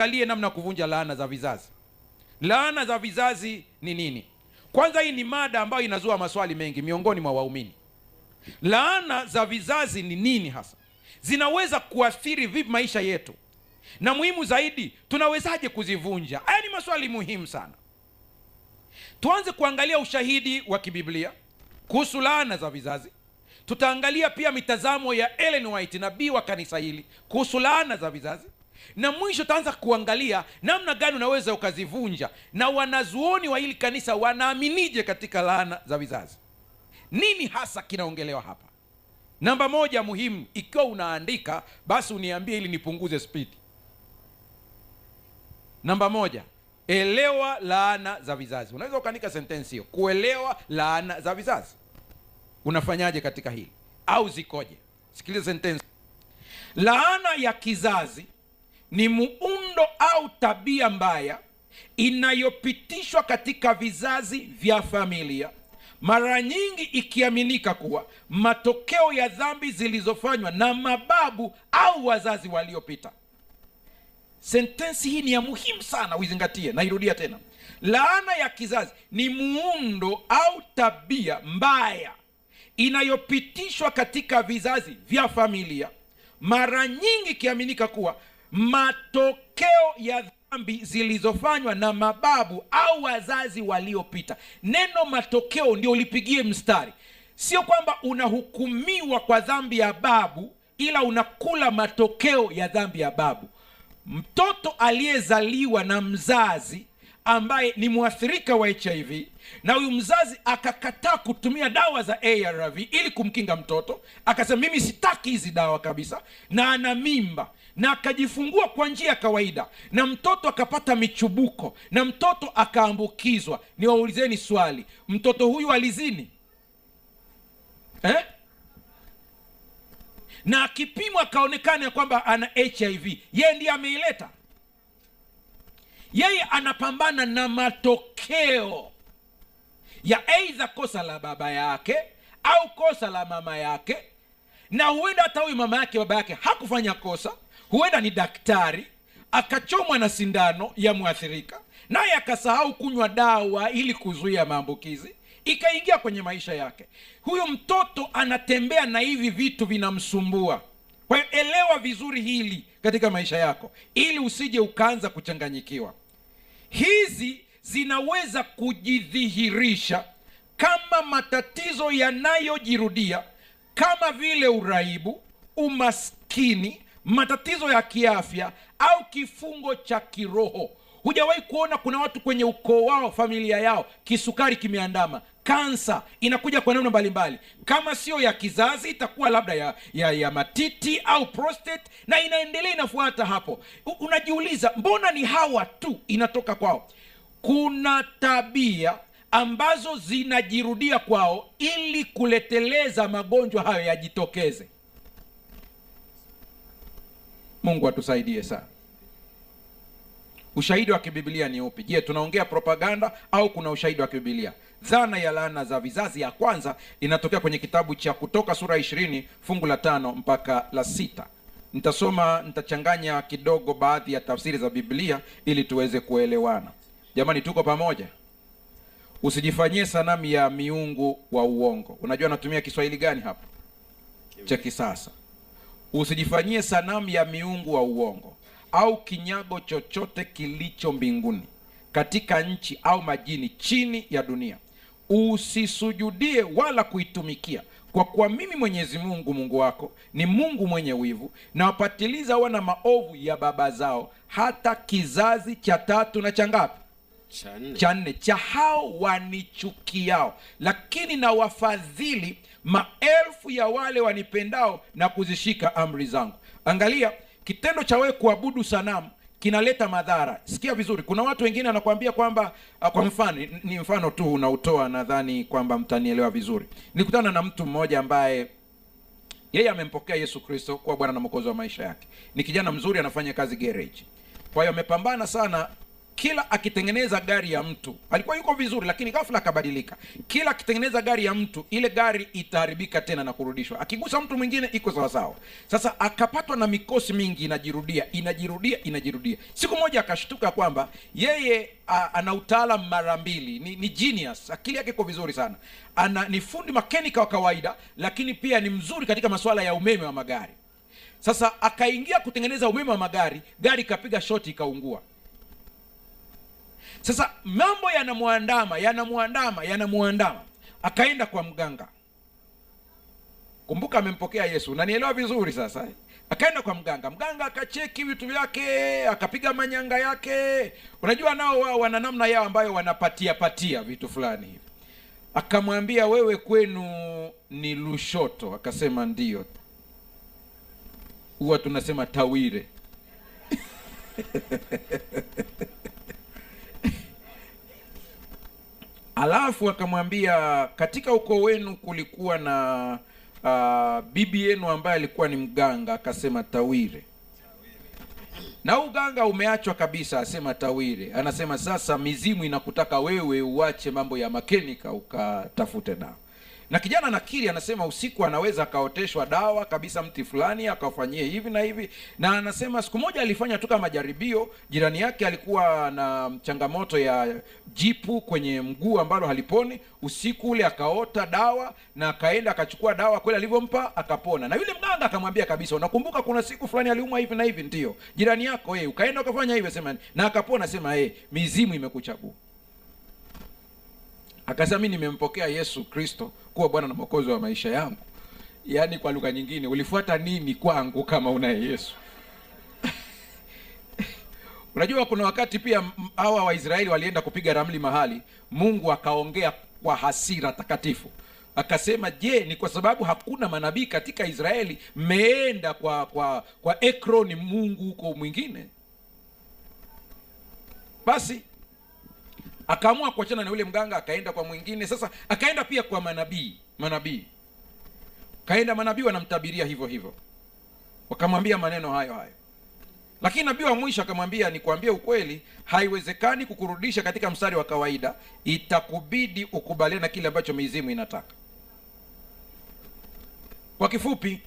Angalie namna kuvunja laana za vizazi. Laana za vizazi ni nini? Kwanza, hii ni mada ambayo inazua maswali mengi miongoni mwa waumini. Laana za vizazi ni nini hasa? Zinaweza kuathiri vipi maisha yetu? Na muhimu zaidi, tunawezaje kuzivunja? Haya ni maswali muhimu sana. Tuanze kuangalia ushahidi wa kibiblia kuhusu laana za vizazi. Tutaangalia pia mitazamo ya Ellen White, nabii wa kanisa hili, kuhusu laana za vizazi. Na mwisho tutaanza kuangalia namna gani unaweza ukazivunja, na wanazuoni wa hili kanisa wanaaminije katika laana za vizazi. Nini hasa kinaongelewa hapa? Namba moja muhimu, ikiwa unaandika basi uniambie ili nipunguze speed. Namba moja, elewa laana za vizazi. Unaweza ukaandika sentensi hiyo, kuelewa laana za vizazi. Unafanyaje katika hili, au zikoje? Sikiliza sentensi. Laana ya kizazi ni muundo au tabia mbaya inayopitishwa katika vizazi vya familia, mara nyingi ikiaminika kuwa matokeo ya dhambi zilizofanywa na mababu au wazazi waliopita. Sentensi hii ni ya muhimu sana, uizingatie. Nairudia tena. Laana ya kizazi ni muundo au tabia mbaya inayopitishwa katika vizazi vya familia, mara nyingi ikiaminika kuwa matokeo ya dhambi zilizofanywa na mababu au wazazi waliopita. Neno matokeo ndio ulipigie mstari. Sio kwamba unahukumiwa kwa dhambi ya babu, ila unakula matokeo ya dhambi ya babu. Mtoto aliyezaliwa na mzazi ambaye ni mwathirika wa HIV, na huyu mzazi akakataa kutumia dawa za ARV ili kumkinga mtoto, akasema mimi sitaki hizi dawa kabisa, na ana mimba na akajifungua kwa njia ya kawaida, na mtoto akapata michubuko na mtoto akaambukizwa. Niwaulizeni swali, mtoto huyu alizini? Na akipimwa akaonekana kwamba ana HIV, yeye ndiye ameileta? Yeye anapambana na matokeo ya aidha kosa la baba yake au kosa la mama yake, na huenda hata huyu mama yake, baba yake hakufanya kosa, huenda ni daktari akachomwa na sindano ya mwathirika, naye akasahau kunywa dawa ili kuzuia maambukizi, ikaingia kwenye maisha yake. Huyu mtoto anatembea na hivi vitu vinamsumbua. Kwa hiyo elewa vizuri hili katika maisha yako, ili usije ukaanza kuchanganyikiwa. Hizi zinaweza kujidhihirisha kama matatizo yanayojirudia, kama vile uraibu, umaskini, matatizo ya kiafya au kifungo cha kiroho. Hujawahi kuona kuna watu kwenye ukoo wao, familia yao, kisukari kimeandama, kansa inakuja kwa namna mbalimbali. Kama sio ya kizazi, itakuwa labda ya matiti au prostate, na inaendelea, inafuata hapo. Unajiuliza, mbona ni hawa tu inatoka kwao? Kuna tabia ambazo zinajirudia kwao ili kuleteleza magonjwa hayo yajitokeze. Mungu atusaidie sana. Ushahidi wa kibiblia ni upi? Je, tunaongea propaganda au kuna ushahidi wa kibiblia? Dhana ya laana za vizazi ya kwanza inatokea kwenye kitabu cha Kutoka sura 20 fungu la 5 mpaka la 6. Nitachanganya kidogo baadhi ya tafsiri za Biblia ili tuweze kuelewana. Jamani, tuko pamoja? Usijifanyie sanamu ya miungu wa uongo. Unajua natumia Kiswahili gani hapa cha kisasa? Usijifanyie sanamu ya miungu wa uongo au kinyago chochote kilicho mbinguni, katika nchi au majini chini ya dunia. Usisujudie wala kuitumikia, kwa kuwa mimi Mwenyezi Mungu Mungu wako ni Mungu mwenye wivu, na wapatiliza wana maovu ya baba zao hata kizazi cha 3 na cha ngapi? Cha 4 cha hao wanichukiao, lakini na wafadhili maelfu ya wale wanipendao na kuzishika amri zangu. Angalia, kitendo cha wewe kuabudu sanamu kinaleta madhara. Sikia vizuri, kuna watu wengine wanakuambia kwamba kwa mfano, ni mfano tu unautoa, nadhani kwamba mtanielewa vizuri. Nilikutana na mtu mmoja ambaye yeye amempokea Yesu Kristo kuwa Bwana na Mwokozi wa maisha yake. Ni kijana mzuri, anafanya kazi garage. Kwa hiyo amepambana sana kila akitengeneza gari ya mtu, alikuwa yuko vizuri, lakini ghafla akabadilika. Kila akitengeneza gari ya mtu, ile gari itaharibika tena na kurudishwa. Akigusa mtu mwingine iko sawa sawa. Sasa akapatwa na mikosi mingi, inajirudia. Siku moja akashtuka kwamba yeye ana utaalamu mara mbili, ni genius, akili yake iko vizuri sana. Ni fundi makenika wa kawaida, lakini pia ni mzuri katika masuala ya umeme wa magari. Sasa akaingia kutengeneza umeme wa magari, gari ikapiga shoti ikaungua. Sasa mambo yanamuandama, akaenda kwa mganga. Kumbuka amempokea Yesu, unanielewa vizuri sasa. Akaenda kwa mganga akacheki vitu vyake, akapiga manyanga yake. Unajua nao wao wana namna yao ambayo wanapatia vitu fulani hivi. Akamwambia, wewe kwenu ni Lushoto? Akasema ndio. Huwa tunasema Tawire. Alafu akamwambia, katika ukoo wenu kulikuwa na bibi yenu ambaye alikuwa ni mganga? Akasema Tawire. Na uganga umeachwa kabisa? Asema Tawire. Anasema sasa mizimu inakutaka wewe uache mambo ya makenika ukatafute dawa. Na kijana nakiri, anasema usiku anaweza akaoteshwa dawa kabisa, mti fulani akafanyie hivi na hivi. Na anasema siku moja alifanya tu kama majaribio. Jirani yake alikuwa na changamoto ya jipu kwenye mguu ambalo haliponi. Usiku ule akaota dawa na akaenda akachukua dawa, kweli alivyompa akapona. Na yule mganga akamwambia kabisa, unakumbuka kuna siku fulani aliumwa hivi na hivi? Ndio. Jirani yako ukaenda ukafanya hivi, sema na akapona. Sema mizimu imekuchagua. Akasema mimi nimempokea Yesu Kristo kuwa Bwana na Mwokozi wa maisha yangu. Yaani kwa lugha nyingine, ulifuata nini kwangu kama unaye Yesu? Unajua kuna wakati pia hawa Waisraeli walienda kupiga ramli mahali, Mungu akaongea kwa hasira takatifu. Akasema, je, ni kwa sababu hakuna manabii katika Israeli mmeenda kwa Ekroni mungu huko mwingine? Basi akaamua kuachana na yule mganga, akaenda kwa mwingine. Sasa akaenda pia kwa manabii. Kaenda manabii wanamtabiria hivyo. Wakamwambia maneno hayo. Lakini nabii wa mwisho akamwambia, nikwambie ukweli, haiwezekani kukurudisha katika mstari wa kawaida, itakubidi ukubaliane na kile ambacho mizimu inataka. Kwa kifupi,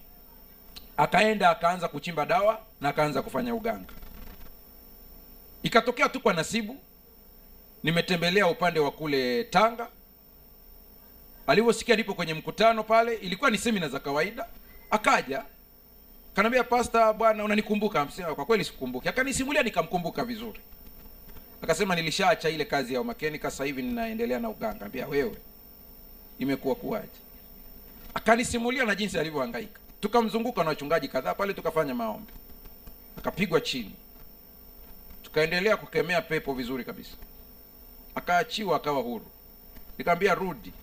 akaenda akaanza kuchimba dawa na akaanza kufanya uganga. Ikatokea tu kwa nasibu, nimetembelea upande wa kule Tanga. Alivyosikia nipo kwenye mkutano pale, ilikuwa ni semina za kawaida, akaja kanambia, Pastor, bwana unanikumbuka? Amsema kwa kweli sikumbuki. Akanisimulia nikamkumbuka vizuri. Akasema nilishaacha ile kazi ya makenika, sasa hivi ninaendelea na uganga. Ambia wewe, imekuwa kuwaje? Akanisimulia na jinsi alivyohangaika. Tukamzunguka na wachungaji kadhaa pale, tukafanya maombi. Akapigwa chini. Tukaendelea kukemea pepo vizuri kabisa. Akaachiwa akawa huru. Nikamwambia rudi.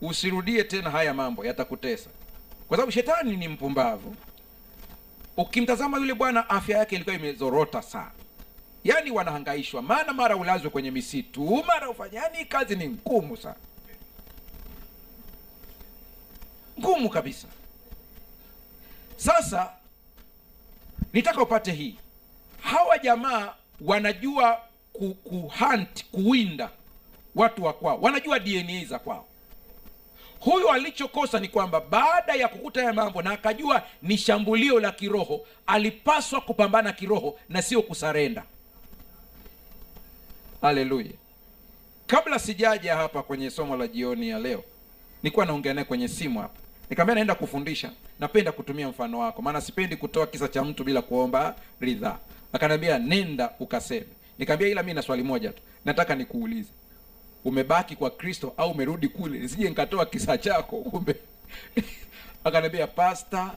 Usirudie tena haya mambo, yatakutesa. Kwa sababu shetani ni mpumbavu. Ukimtazama yule bwana, afya yake ilikuwa imezorota sana. Yaani wanahangaishwa, maana mara ulazwe kwenye misitu, mara ufanye, yaani kazi ni ngumu sana. Ngumu kabisa. Sasa nitaka upate hii. Hawa jamaa wanajua kuhunt, kuwinda watu wa kwao. Wanajua DNA za kwao. Huyu alichokosa ni kwamba baada ya kukuta ya mambo na akajua ni shambulio la kiroho, alipaswa kupambana kiroho na sio kusarenda. Haleluya. Kabla sijaja hapa kwenye somo la jioni ya leo, nilikuwa naongea naye kwenye simu hapa. Nikamwambia naenda kufundisha, napenda kutumia mfano wako, maana sipendi kutoa kisa cha mtu bila kuomba ridhaa. Akaniambia nenda ukaseme. Nikamwambia ila mimi na swali moja tu, nataka nikuulize. Umebaki kwa Kristo au umerudi kule? Nisije nikatoa kisa chako kumbe. Akaniambia, Pastor,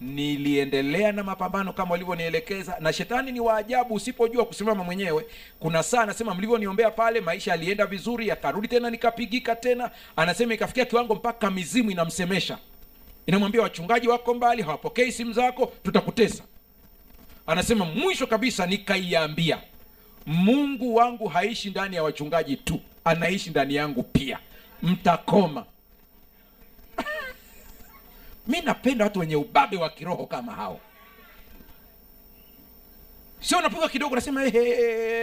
niliendelea na mapambano kama walivyonielekeza, na shetani ni waajabu, usipojua kusimama mwenyewe. Kuna saa anasema mlivyoniombea pale, maisha alienda vizuri, yakarudi tena nikapigika tena. Anasema ikafikia kiwango mpaka mizimu inamsemesha. Inamwambia wachungaji wako mbali, hawapokei simu zako, tutakutesa. Anasema mwisho kabisa nikaiambia, Mungu wangu haishi ndani ya wachungaji tu, anaishi ndani yangu pia. Mtakoma. Mimi napenda watu wenye ubabe wa kiroho kama hao. Sio unapiga kidogo unasema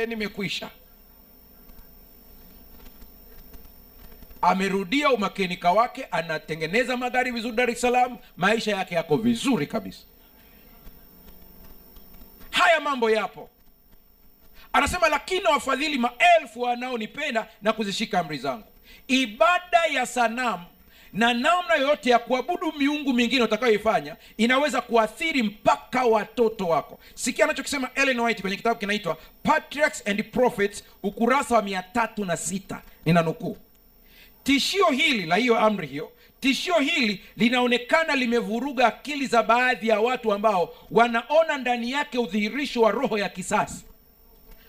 nimekwisha. amerudia umakenika wake, anatengeneza magari vizuri Dar es Salaam, maisha yake yako vizuri kabisa. Haya mambo yapo. Anasema lakini wafadhili maelfu wanaonipenda na kuzishika amri zangu. Ibada ya sanamu na namna yoyote ya kuabudu miungu mingine utakayoifanya inaweza kuathiri mpaka watoto wako. Sikia anachokisema Ellen White kwenye kitabu kinaitwa Patriarchs and Prophets, ukurasa wa 306. Ninanukuu, tishio hili la hiyo amri hiyo, tishio hili linaonekana limevuruga akili za baadhi ya watu ambao wanaona ndani yake udhihirisho wa roho ya kisasi.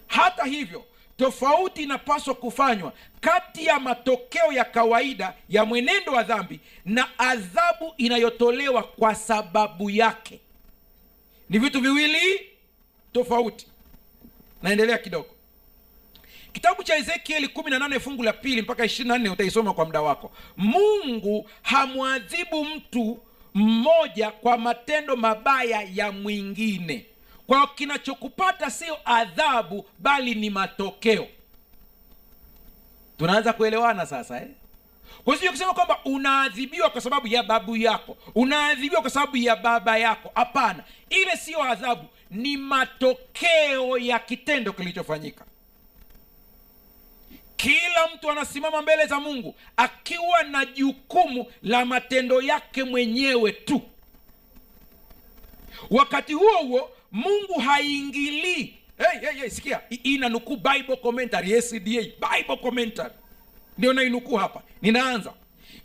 Hata hivyo, tofauti inapaswa kufanywa kati ya matokeo ya kawaida ya mwenendo wa dhambi na adhabu inayotolewa kwa sababu yake. Ni vitu viwili tofauti. Naendelea kidogo. Kitabu cha Ezekieli 18 fungu la 2 mpaka 24 utaisoma kwa muda wako. Mungu hamwadhibu mtu mmoja kwa matendo mabaya ya mwingine. Kwa kinachokupata sio adhabu bali ni matokeo. Tunaanza kuelewana sasa eh? Kwa hiyo kusema kwamba unaadhibiwa kwa sababu ya babu yako, unaadhibiwa kwa sababu ya baba yako, hapana. Ile sio adhabu, ni matokeo ya kitendo kilichofanyika. Kila mtu anasimama mbele za Mungu akiwa na jukumu la matendo yake mwenyewe tu. Wakati huo huo Mungu haingilii. Sikia, ina nukuu Bible commentary, SDA Bible commentary. Ndio nainukuu hapa. Ninaanza.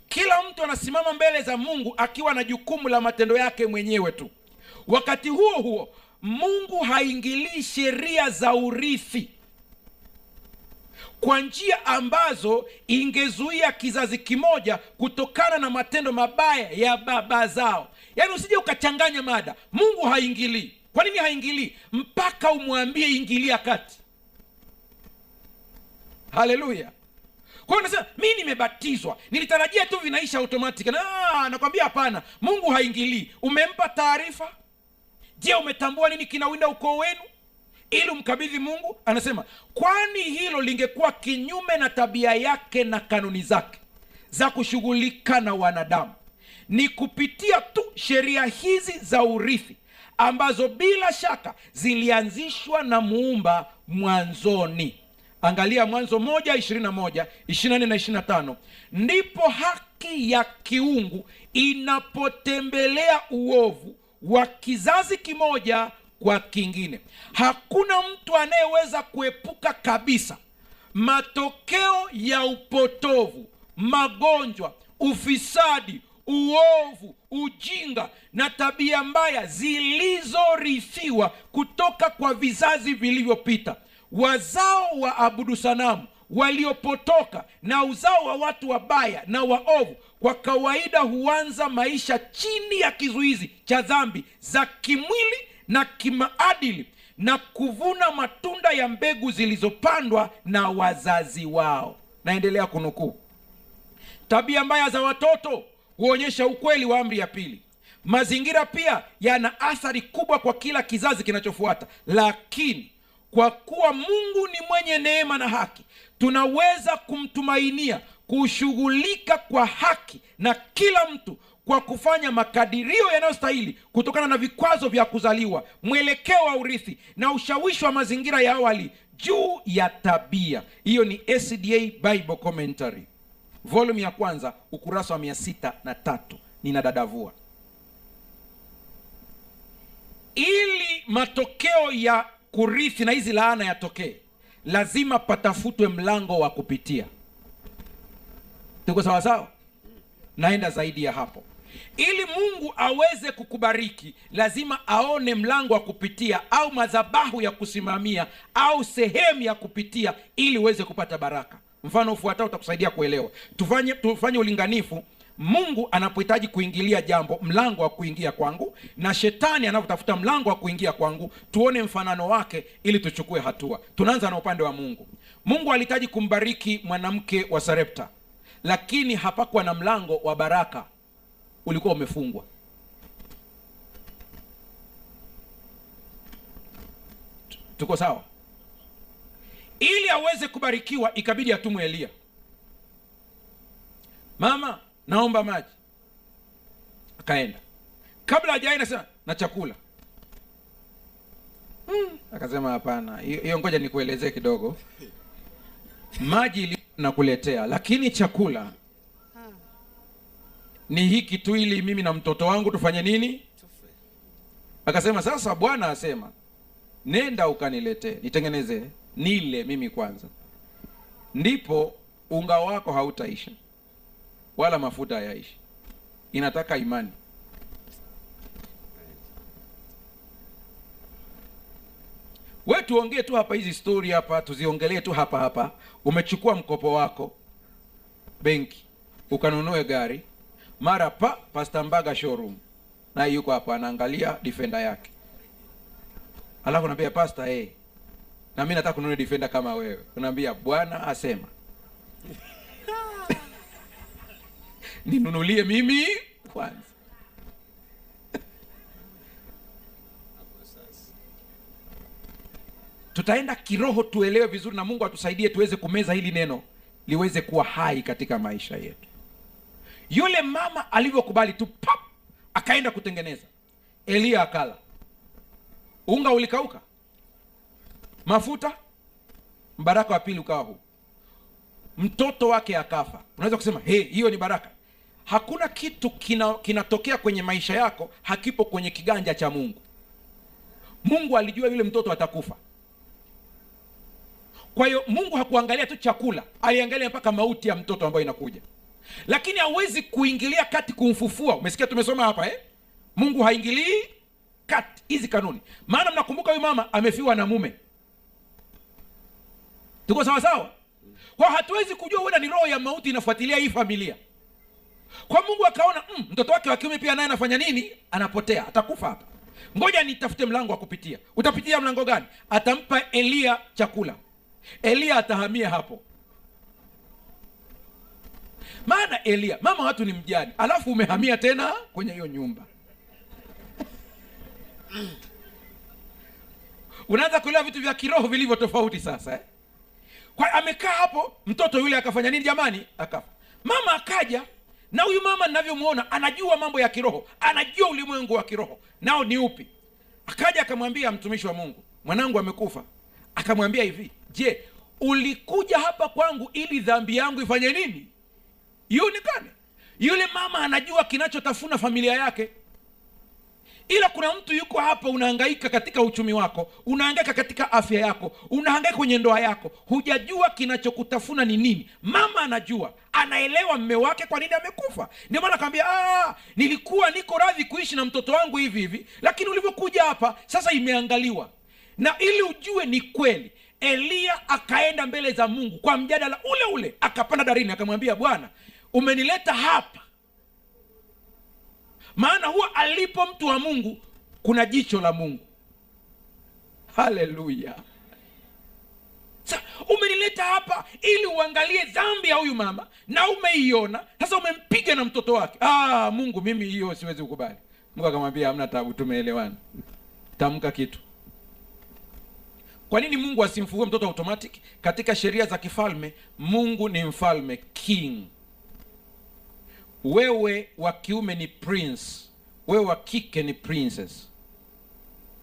Kila mtu anasimama mbele za Mungu akiwa na jukumu la matendo yake mwenyewe tu. Wakati huo huo Mungu haingilii sheria za urithi kwa njia ambazo ingezuia kizazi kimoja kutokana na matendo mabaya ya baba zao. Yaani usije ukachanganya mada. Mungu haingilii. Kwa nini haingilii? Mpaka umwambie ingilia kati. Haleluya. Kwa hiyo nasema mimi nimebatizwa, nilitarajia tu vinaisha automatic. Nakwambia hapana, Mungu haingilii. Umempa taarifa? Je, umetambua nini kinawinda ukoo wenu ili umkabidhi Mungu? Anasema kwani hilo lingekuwa kinyume na tabia yake na kanuni zake za kushughulika na wanadamu. Ni kupitia tu sheria hizi za urithi ambazo bila shaka zilianzishwa na Muumba mwanzoni. Angalia Mwanzo 1:21, 24 na 25. Ndipo haki ya kiungu inapotembelea uovu wa kizazi kimoja kwa kingine. Hakuna mtu anayeweza kuepuka kabisa matokeo ya upotovu, magonjwa, ufisadi, uovu, ujinga na tabia mbaya zilizorithiwa kutoka kwa vizazi vilivyopita. Wazao wa abudu sanamu waliopotoka na uzao wa watu wabaya na waovu kwa kawaida huanza maisha chini ya kizuizi cha dhambi za kimwili na kimaadili na kuvuna matunda ya mbegu zilizopandwa na wazazi wao. Naendelea kunukuu. Tabia mbaya za watoto huonyesha ukweli wa amri ya pili. Mazingira pia yana athari kubwa kwa kila kizazi kinachofuata, lakini kwa kuwa Mungu ni mwenye neema na haki, tunaweza kumtumainia kushughulika kwa haki na kila mtu kwa kufanya makadirio yanayostahili kutokana na vikwazo vya kuzaliwa, mwelekeo wa urithi na ushawishi wa mazingira ya awali juu ya tabia. Hiyo ni SDA Bible Commentary, volume ya kwanza, ukurasa wa 603. Ninadadavua. Ili matokeo ya kurithi na hizi laana yatokee, lazima patafutwe mlango wa kupitia. Tuko sawa sawa? Naenda zaidi ya hapo. Ili Mungu aweze kukubariki, lazima aone mlango wa kupitia au madhabahu ya kusimamia au sehemu ya kupitia ili uweze kupata baraka. Mfano ufuatao utakusaidia kuelewa. Tufanye ulinganifu. Mungu anapohitaji kuingilia jambo, mlango wa kuingia kwangu, na shetani anapotafuta mlango wa kuingia kwangu, tuone mfanano wake ili tuchukue hatua. Tunaanza na upande wa Mungu. Mungu alihitaji kumbariki mwanamke wa Sarepta, lakini hapakuwa na mlango wa baraka, ulikuwa umefungwa. Tuko sawa? Ili aweze kubarikiwa ikabidi atumwe Elia. mama naomba maji. Akaenda, kabla hajaenda sema na chakula. Akasema hapana, hiyo ngoja nikuelezee kidogo. Maji nakuletea, lakini chakula ni hiki tu, ili mimi na mtoto wangu tufanye nini? Akasema sasa Bwana asema nenda ukaniletee, nitengenezee, nile mimi kwanza, ndipo unga wako hautaisha wala mafuta hayaishi. Inataka imani. Wewe tuongee tu hapa hizi story hapa, tuziongelee tu hapa hapa. Umechukua mkopo wako benki, ukanunue gari, mara Pastor Mbaga showroom, na yuko hapa anaangalia Defender yake. Alafu unambia pastor, na mimi nataka kununua Defender kama wewe. Unambia Bwana asema ninunulie mimi kwanza. Tutaenda kiroho tuelewe vizuri, na Mungu atusaidie tuweze kumeza hili neno liweze kuwa hai katika maisha yetu. Yule mama alivyokubali tu akaenda kutengeneza. Elia akala. Unga ulikauka, mafuta, mbaraka wa pili ukawa huu. Mtoto wake akafa. Unaweza kusema hiyo ni baraka. Hakuna kitu kinatokea kwenye maisha yako hakipo kwenye kiganja cha Mungu. Mungu alijua yule mtoto atakufa. Kwa hiyo Mungu hakuangalia tu chakula, aliangalia mpaka mauti ya mtoto ambayo inakuja. Lakini hawezi kuingilia kati kumfufua. Umesikia tumesoma hapa Mungu haingilii kati hizi kanuni. Maana mnakumbuka huyu mama amefiwa na mume. Tuko sawa sawa? Kwa hatuwezi kujua huenda ni roho ya mauti inafuatilia hii familia. Kwa Mungu akaona mtoto wake wa kiume pia naye anafanya nini? Anapotea, atakufa hapa. Ngoja nitafute mlango wa kupitia. Utapitia mlango gani? Atampa Elia chakula. Elia atahamia hapo. Maana Elia, mama watu ni mjani, alafu umehamia tena kwenye hiyo nyumba. Unaanza kuelewa vitu vya kiroho vilivyo tofauti sasa. Kwa amekaa hapo, mtoto yule akafanya nini jamani? Akafa. Mama akaja, na huyu mama ninavyomuona anajua mambo ya kiroho, anajua ulimwengu wa kiroho. Nao ni upi? Akaja akamwambia mtumishi wa Mungu, mwanangu amekufa. Akamwambia hivi, je, ulikuja hapa kwangu ili dhambi yangu ifanye nini? Ionekane. Yule mama anajua kinachotafuna familia yake. Ila kuna mtu yuko hapa, unahangaika katika uchumi wako, unahangaika katika afya yako, unahangaika kwenye ndoa yako, hujajua kinachokutafuna ni nini. Mama anajua, anaelewa mme wake kwa nini amekufa. Ndio maana akamwambia, nilikuwa niko radhi kuishi na mtoto wangu hivi hivi, lakini ulivyokuja hapa sasa imeangaliwa. Na ili ujue ni kweli, Elia akaenda mbele za Mungu kwa mjadala ule ule, akapanda darini akamwambia, Bwana, umenileta hapa maana huwa alipo mtu wa Mungu kuna jicho la Mungu. Haleluya. Sasa umenileta hapa ili uangalie dhambi ya huyu mama, na umeiona. Sasa umempiga na mtoto wake. Mungu, mimi hiyo siwezi kukubali. Mungu akamwambia, hamna tabu, tumeelewana. Tamka kitu. Kwa nini Mungu asimfufue mtoto automatic? Katika sheria za kifalme, Mungu ni mfalme, king. Wewe wa kiume ni prince, wewe wa kike ni princess.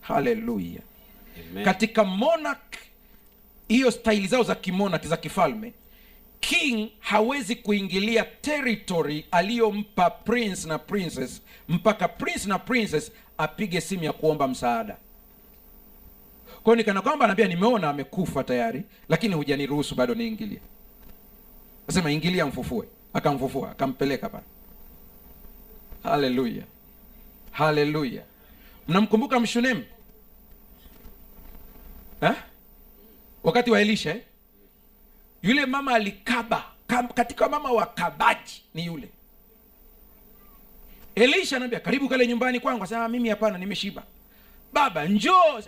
Haleluya. Katika monarch, hiyo staili zao za kimonarch za kifalme, king hawezi kuingilia territory aliyompa prince na princess mpaka prince na princess apige simu ya kuomba msaada. Kwa hiyo kana kwamba anambia, nimeona amekufa tayari, lakini hujaniruhusu bado niingilie. Nasema ingilia, mfufue. Akamfufua, akampeleka pale. Haleluya. Haleluya. Mnamkumbuka Mshunemu? Wakati wa Elisha yule mama alikaba, katika mama wa kabaji ni yule. Elisha anambia, karibu kale nyumbani kwangu. Sasa mimi hapana, nimeshiba. Baba njoo.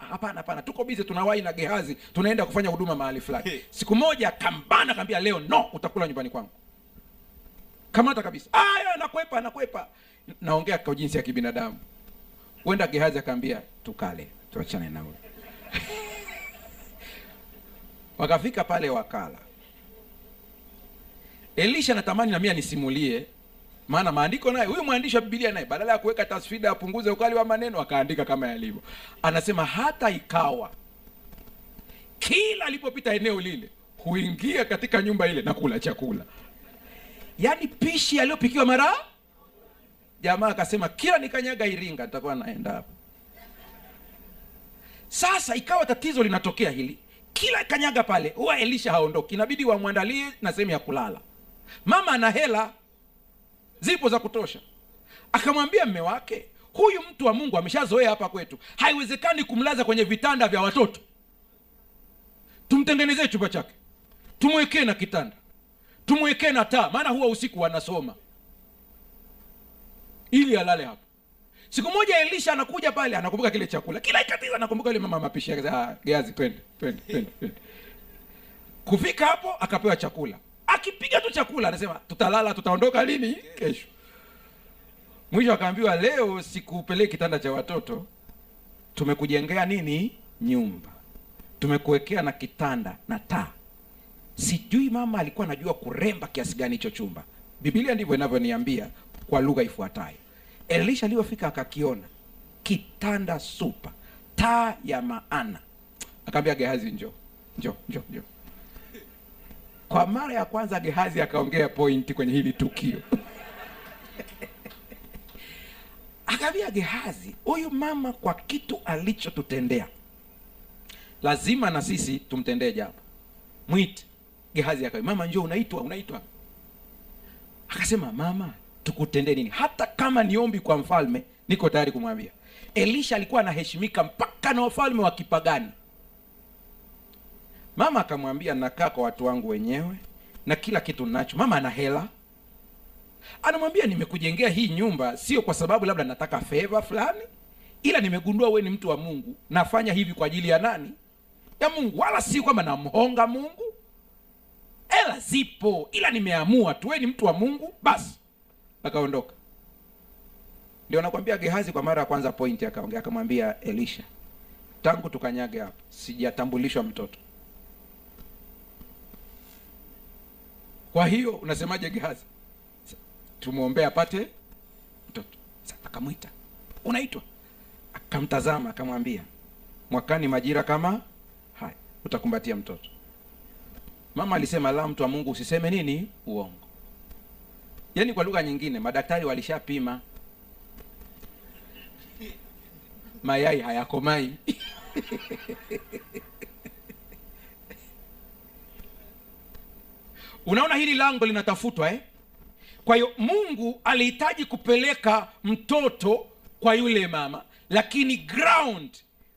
Hapana, tuko busy, tunawahi na Gehazi, tunaenda kufanya huduma mahali fulani. Siku moja akambana, akamwambia, leo no, utakula nyumbani kwangu. Kamata kabisa. Nakwepa. Naongea kwa jinsi ya kibinadamu. Wenda Gehazi akamwambia, tukale, tuachane nao. Wakafika pale wakala. Elisha natamani na mimi nisimulie, maana maandiko naye, huyu mwandishi wa Biblia naye badala ya kuweka tasfida apunguze ukali wa maneno akaandika kama yalivyo. Anasema hata ikawa kila alipopita eneo lile huingia katika nyumba ile na kula chakula. Yaani pishi aliyopikiwa mara. Jamaa akasema kila nikanyaga Iringa nitakuwa naenda hapo. Sasa ikawa tatizo linatokea hili, kila kanyaga pale huwa Elisha haondoki, inabidi wamwandalie na sehemu ya kulala. Mama ana hela zipo za kutosha, akamwambia mme wake, huyu mtu wa Mungu ameshazoea hapa kwetu, haiwezekani kumlaza kwenye vitanda vya watoto. Tumtengenezee chumba chake, tumwekee na kitanda, tumwekee na taa, maana huwa usiku wanasoma, ili alale hapo. Siku moja Elisha anakuja pale, anakumbuka kile chakula, kila ikatiza anakumbuka ile mama mapishi yake. Gehazi, twende. Kufika hapo akapewa chakula, akipiga tu chakula anasema tutalala, tutaondoka lini? Kesho. Mwisho akaambiwa, leo sikupeleki kitanda cha watoto, tumekujengea nini? Nyumba, tumekuwekea na kitanda na taa. Sijui mama alikuwa anajua kuremba kiasi gani hicho chumba. Biblia ndivyo inavyoniambia kwa lugha ifuatayo. Elisha aliyofika akakiona kitanda super, taa ya maana, akamwambia Gehazi, njoo. Kwa mara ya kwanza Gehazi akaongea pointi kwenye hili tukio. Akamwambia Gehazi, huyu mama kwa kitu alichotutendea lazima na sisi tumtendee jambo. Mwite. Gehazi akamwambia, mama njoo, unaitwa. Akasema, mama tukutendee nini? Hata kama niombi kwa mfalme niko tayari kumwambia. Elisha alikuwa anaheshimika mpaka na wafalme wa kipagani. Mama akamwambia, nakaa kwa watu wangu wenyewe na kila kitu ninacho. Mama ana hela. Anamwambia, nimekujengea hii nyumba sio kwa sababu labda nataka favor fulani, ila nimegundua wewe ni mtu wa Mungu, nafanya hivi kwa ajili ya nani? Ya Mungu, wala si kwamba namhonga Mungu. Hela zipo, ila nimeamua tu wewe ni mtu wa Mungu basi. Akaondoka. Ndio nakwambia Gehazi kwa mara ya kwanza pointi akaongea, akamwambia Elisha, tangu tukanyage hapa sijatambulishwa mtoto. Kwa hiyo unasemaje Gehazi? Tumuombea apate mtoto. Sasa akamwita, unaitwa? Akamtazama akamwambia, mwakani majira kama haya utakumbatia mtoto. Mama alisema, la mtu wa Mungu usiseme nini? Uongo. Yaani kwa lugha nyingine madaktari walishapima, mayai hayakomai. Unaona hili lango linatafutwa Kwa hiyo Mungu alihitaji kupeleka mtoto kwa yule mama, lakini ground,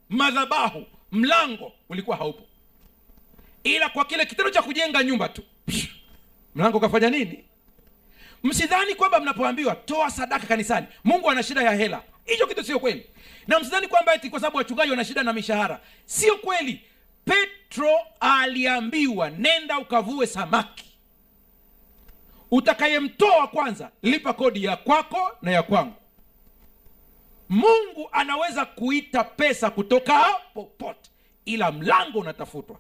madhabahu, mlango ulikuwa haupo. Ila kwa kile kitendo cha kujenga nyumba tu, mlango kafanya nini? Msidhani kwamba mnapoambiwa toa sadaka kanisani Mungu ana shida ya hela. Hicho kitu sio kweli. Na msidhani kwamba eti kwa sababu wachungaji wana shida na mishahara. Sio kweli. Petro aliambiwa, nenda ukavue samaki. Utakayemtoa kwanza lipa kodi ya kwako na ya kwangu. Mungu anaweza kuita pesa kutoka popote, ila mlango unatafutwa.